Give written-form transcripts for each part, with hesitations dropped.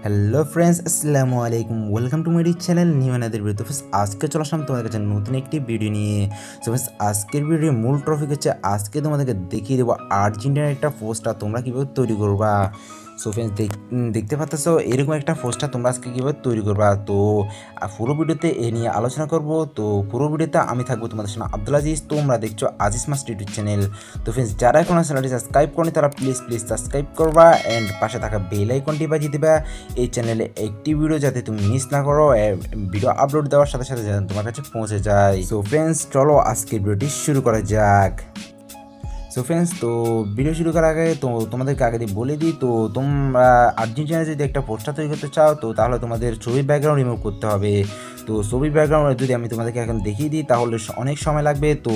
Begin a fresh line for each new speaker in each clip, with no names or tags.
Hello friends, আসসালামু আলাইকুম। Welcome to my channel new another video. তো ফ্রেন্ডস, আজকে চলে আসলাম তোমাদের কাছে নতুন একটি ভিডিও নিয়ে। সো ফ্রেন্ডস, আজকের ভিডিওর মূল টপিক হচ্ছে আজকে তোমাদেরকে দেখিয়ে দেবো আর্জেন্টিনার একটা পোস্টার তোমরা কীভাবে তৈরি করবা। সো ফ্রেন্ডস, দেখতে পাচ্ছ এরকম একটা পোস্টার তোমরা আজকে কীভাবে তৈরি করবা। তো পুরো ভিডিওতে এ নিয়ে আলোচনা করব। তো পুরো ভিডিওতে আমি থাকবো তোমাদের সামনে আব্দুল আজিজ। তোমরা দেখছো আজিজ মাস্টার ইউটিউব চ্যানেল। তো ফ্রেন্ডস, যারা এখন চ্যানেলটি সাবস্ক্রাইব করেনি তারা প্লিজ সাবস্ক্রাইব করবা অ্যান্ড পাশে থাকা বেল আইকনটি বাজিয়ে দিবা এই চ্যানেলে একটি ভিডিও যাতে তুমি মিস না করো, ভিডিও আপলোড দেওয়ার সাথে সাথে যাতে তোমার কাছে পৌঁছে যায়। সো ফ্রেন্ডস, চলো আজকের ভিডিওটি শুরু করা যাক। সো ফ্রেন্ডস, তো ভিডিও শুরু করার আগে তোমাদেরকে আগে দিয়ে বলে দিই, তো তোমরা আর্জেন্টিনায় যদি একটা পোস্টার তৈরি করতে চাও তো তাহলে তোমাদের ছবির ব্যাকগ্রাউন্ড রিমুভ করতে হবে। তো ছবির ব্যাকগ্রাউন্ড যদি আমি তোমাদেরকে এখন দেখিয়ে দিই তাহলে অনেক সময় লাগবে। তো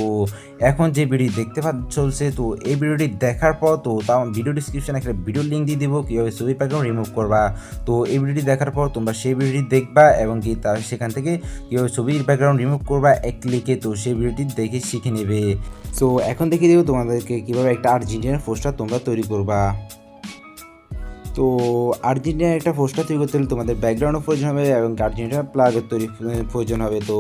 এখন যে ভিডিও দেখতে চলছে, তো এই ভিডিওটি দেখার পর তো তাও ভিডিও ডিসক্রিপশানে একটা ভিডিও লিঙ্ক দিয়ে দেবো কীভাবে ছবির ব্যাকগ্রাউন্ড রিমুভ করবা। তো এই ভিডিওটি দেখার পর তোমরা সেই ভিডিওটি দেখবা এবং কি তার সেখান থেকে কীভাবে ছবির ব্যাকগ্রাউন্ড রিমুভ করবা এক ক্লিকে, তো সেই ভিডিওটি দেখে শিখে নেবে। সো এখন দেখিয়ে দেবো তোমাদেরকে কীভাবে একটা আর্জেন্টিনার পোস্টার তোমরা তৈরি করবা। তো আর্জেন্টিনার একটা পোস্টার তৈরি করতে হলে তোমাদের ব্যাকগ্রাউন্ডও প্রয়োজন হবে এবং আর্জেন্টিনার প্লাগের প্রয়োজন হবে। তো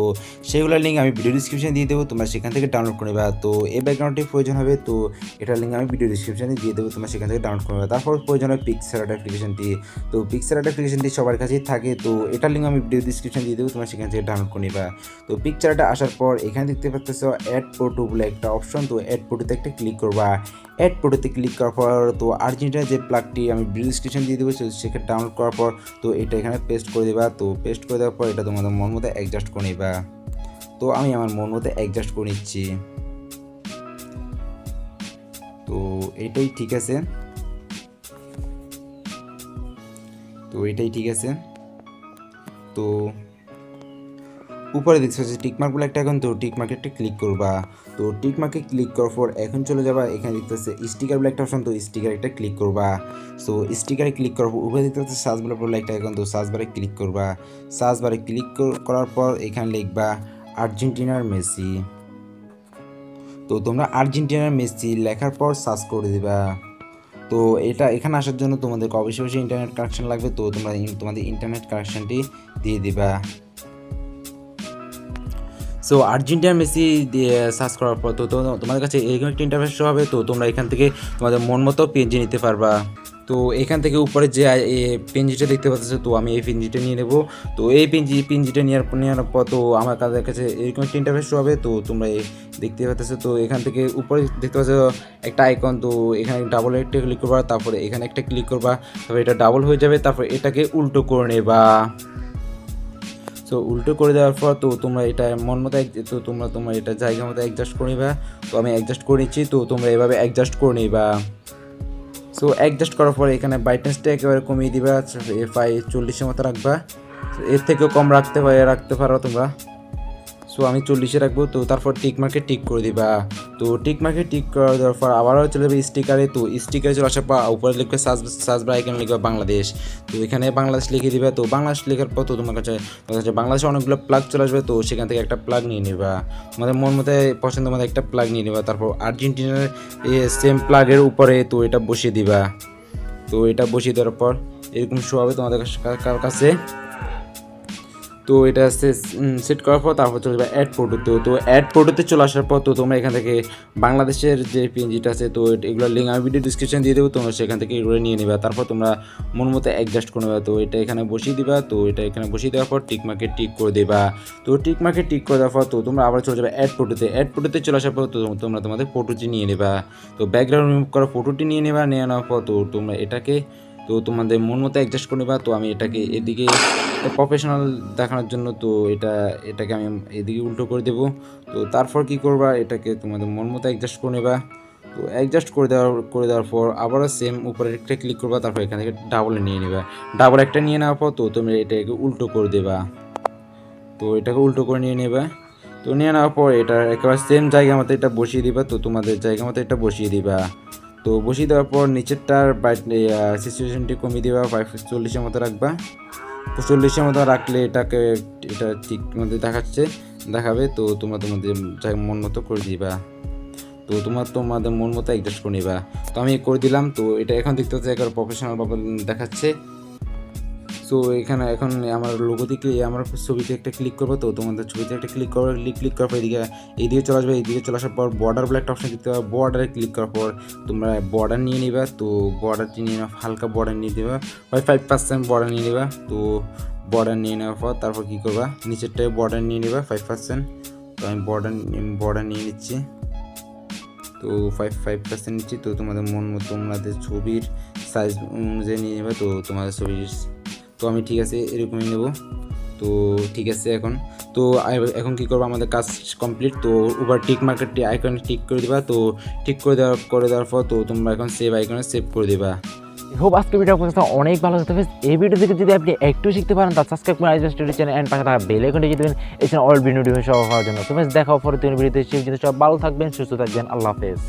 সেগুলোর লিঙ্ক আমি ভিডিও ডিসক্রিপশানে দিয়ে দেবো, তোমরা সেখান থেকে ডাউনলোড করে নেবা। তো এই ব্যাকগ্রাউন্ডটি প্রয়োজন হবে, তো এটার লিঙ্ক আমি ভিডিও ডিসক্রিপশানে দিয়ে দেবো, তোমরা সেখান থেকে ডাউনলোড করে নেবা। তারপর প্রয়োজন হয় পিক্সেল আর্ট অ্যাপ্লিকেশনটি। তো পিক্সেল আর্ট অ্যাপ্লিকেশনটি সবার কাছেই থাকে, তো এটার লিঙ্ক আমি ভিডিও ডিসক্রিপশানে দিয়ে দেবো, তোমরা সেখান থেকে ডাউনলোড করে নেবা। তো পিকচার আর্টে আসার পর এখানে দেখতে পাচ্ছ অ্যাড ফটো বলে একটা অপশন, তো অ্যাড ফটোতে একটা ক্লিক করবা। অ্যাড ফটোতে ক্লিক করার পর তো আর্জেন্টিনার যে প্লাগটি আমি ভিডিও ডিসক্রিপশন দিয়ে দেবো সেখানে ডাউনলোড করার পর তো এটা এখানে পেস্ট করে দেবা। তো পেস্ট করে দেওয়ার পর এটা তোমাদের মন মতো অ্যাডজাস্ট করে নেবা। তো আমি আমার মন মতো অ্যাডজাস্ট করে নিচ্ছি। তো এটাই ঠিক আছে। তো উপরে দেখছো যে টিকমার্ক বলে একটা, এখন তো টিকমার্কে একটা ক্লিক করবা। তো টিকমার্কে ক্লিক করার পর এখন চলে যাবা, এখানে দেখতে পাচ্ছে স্টিকার বলে একটা অপশন, তো স্টিকার একটা ক্লিক করবা। সো স্টিকারে ক্লিক করার পর উপরে দেখতে পাচ্ছে সার্চ বার বলে একটা, এখন তো সার্চ বারে ক্লিক করবা। সার্চ বারে ক্লিক করার পর এখানে লিখবা আর্জেন্টিনার মেসি। তো তোমরা আর্জেন্টিনার মেসি লেখার পর সার্চ করে দিবা। তো এটা এখানে আসার জন্য তোমাদের অবশ্যই ইন্টারনেট কানেকশন লাগবে, তো তোমরা তোমাদের ইন্টারনেট কানেকশনটি দিয়ে দিবা। সো আর্জেন্টিনা মেসি দিয়ে সার্চ করার পর তো তোমাদের কাছে এরকম একটা ইন্টারফেস শো হবে। তো তোমরা এখান থেকে তোমাদের মন মতো পেনজি নিতে পারবা। তো এখান থেকে উপরে যে পেনজিটা দেখতে পাচ্ছ, তো আমি এই পেনজিটা নিয়ে নেবো। তো এই পেনজিটা নেওয়ার পর তো আমার কাছে এরকম একটা ইন্টারফেস শো হবে। তো তোমরা দেখতে পাচ্ছ, তো এখান থেকে উপরে দেখতে পাচ্ছ একটা আইকন, তো এখানে ডাবল একটা ক্লিক করবা, তারপরে এখানে একটা ক্লিক করবা, তারপরে এটা ডাবল হয়ে যাবে, তারপরে এটাকে উল্টো করে নেবা। সো উল্টো করে দেওয়ার পর তো তোমরা এটা মন মতো তো তোমরা এটা জায়গা মতো অ্যাডজাস্ট করে নিবা। তো আমি অ্যাডজাস্ট করে নিচ্ছি, তো তোমরা এভাবে অ্যাডজাস্ট করে নিবা। সো অ্যাডজাস্ট করার পরে এখানে ব্রাইটনেসটা একেবারে কমিয়ে দিবা, 40-এর মতো রাখবা। এর থেকেও কম রাখতে পারো তোমরা। সো আমি 40-এ রাখবো। তো তারপর টিক মার্কে টিক করে দিবা। তো টিক মার্কে টিক করে দেওয়ার পর আবারও চলে যাবে স্টিকারে। তো স্টিকারে চলে আসার পর উপরে লিখবে সার্চ বার আইকনে লিখবে বাংলাদেশ। তো এখানে বাংলাদেশ লিখে দিবে। তো বাংলাদেশ লেখার পর তো তোমার কাছে বাংলাদেশে অনেকগুলো প্লাগ চলে আসবে। তো সেখান থেকে একটা প্লাগ নিয়ে নেবা, তোমাদের মন মতো পছন্দ মতো একটা প্লাগ নিয়ে নেবা। তারপর আর্জেন্টিনার সেম প্লাগের উপরে তো এটা বসিয়ে দিবা। তো এটা বসিয়ে দেওয়ার পর এরকম শো হবে তোমাদের কাছে। তো এটা সেট করার পর তারপর চলে যাবে অ্যাড ফটোতে। তো অ্যাড ফটোতে চলে আসার পর তো তোমরা এখান থেকে বাংলাদেশের যে পিএনজিটা আছে, তো এগুলোর লিঙ্ক আমি ভিডিও ডিসক্রিপশন দিয়ে দেবো, তোমরা সেখান থেকে এগুলো নিয়ে নেবা। তারপর তোমরা মন মতো অ্যাডজাস্ট করে নেবা। তো এটা এখানে বসিয়ে দিবা। তো এটা এখানে বসিয়ে দেওয়ার পর টিক মার্কে টিক করে দেবা। তো টিক মার্কে টিক করে দেওয়ার পর তো তোমরা আবার চলে যাবে অ্যাড ফটোতে চলে আসার পর তো তোমরা তোমাদের ফটোটি নিয়ে নেবা। তো ব্যাকগ্রাউন্ড রিমুভ করা ফটোটি নিয়ে নেওয়ার পর তো তোমরা এটাকে তো তোমাদের মন মতো অ্যাডজাস্ট করে নেবা। তো আমি এটাকে এদিকে প্রফেশনাল দেখানোর জন্য তো এটাকে আমি এদিকে উল্টো করে দেবো। তো তারপর কি করবা, এটাকে তোমাদের মন মতো অ্যাডজাস্ট করে নেবা। তো অ্যাডজাস্ট করে দেওয়ার পর আবারও সেম উপরে একটা ক্লিক করবা, তারপর এখান থেকে ডাবল নিয়ে নেবা। ডাবল একটা নিয়ে নেওয়ার পর তো তুমি এটাকে উল্টো করে দেবা। তো এটাকে উল্টো করে নিয়ে নেবা। তো নিয়ে নেওয়ার পর এটা একেবারে সেম জায়গা মতো এটা বসিয়ে দিবা। তো তোমাদের জায়গা মতো এটা বসিয়ে দিবা। তো বসিয়ে দেওয়ার পর নিচেরটার সিচুয়েশনটি কমিয়ে দেবা, 40-এর মতো রাখবা। তো 40-এর মতো রাখলে এটা ঠিক মধ্যে দেখাবে। তো তোমরা তোমাদের মন মতো করে দিবা। তো তোমাদের মন মতো অ্যাডজাস্ট করে নিবা। তো আমি করে দিলাম। তো এটা এখন দেখতে হচ্ছে একবার প্রফেশনাল ভাবে দেখাচ্ছে। সো এখানে এখন আমার লোগো দিকে আমার ছবিতে একটা ক্লিক করবো, তো তোমাদের ছবিতে একটা ক্লিক করবো, ক্লিক করার পর এইদিকে চলে আসবে। এইদিকে চলে আসার পর বর্ডার বলে একটা অপশন দেখতে পাবে, বর্ডারে ক্লিক করার পর তোমরা বর্ডার নিয়ে নিবা। তো বর্ডারটি নিয়ে নেওয়া, হালকা বর্ডার নিয়ে দেবা, 5% বর্ডার নিয়ে নেবা। তো বর্ডার নিয়ে নেওয়ার পর তারপর কী করবা, নিচেরটায় বর্ডার নিয়ে নেবা 5%। তো আমি বর্ডার নিয়ে নিচ্ছি, তো 5% নিচ্ছি। তো তোমাদের তোমাদের ছবির সাইজ অনুযায়ী নিয়ে নেবা। তো তোমাদের ছবির, তো আমি ঠিক আছে এরকমই নেব। তো ঠিক আছে এখন কী করবো, আমাদের কাজ কমপ্লিট। তো উপর টিক মার্কেটটি আইকনে টিক করে দিবা। তো ঠিক করে দেওয়ার পর তো তোমরা এখন সেভ আইকনে সেভ করে দিবা।
হোপ আজকে ভিডিও আপনার কাছে অনেক ভালো লাগতে হবে। এই ভিডিও থেকে যদি আপনি একটু শিখতে পারেন তাহলে সাবস্ক্রাইব করে আইজাস স্টুডিও চ্যানেল এন্ড পাশে থাকা বেল আইকনটি দিয়ে দেবেন, এই চ্যানেল অল ভিডিও নোটিফিকেশন পাওয়ার জন্য। তুমি দেখাও পরে তুমি ভিডিওতে সব ভালো থাকবেন, সুস্থ থাকবেন, আল্লাহ হাফেজ।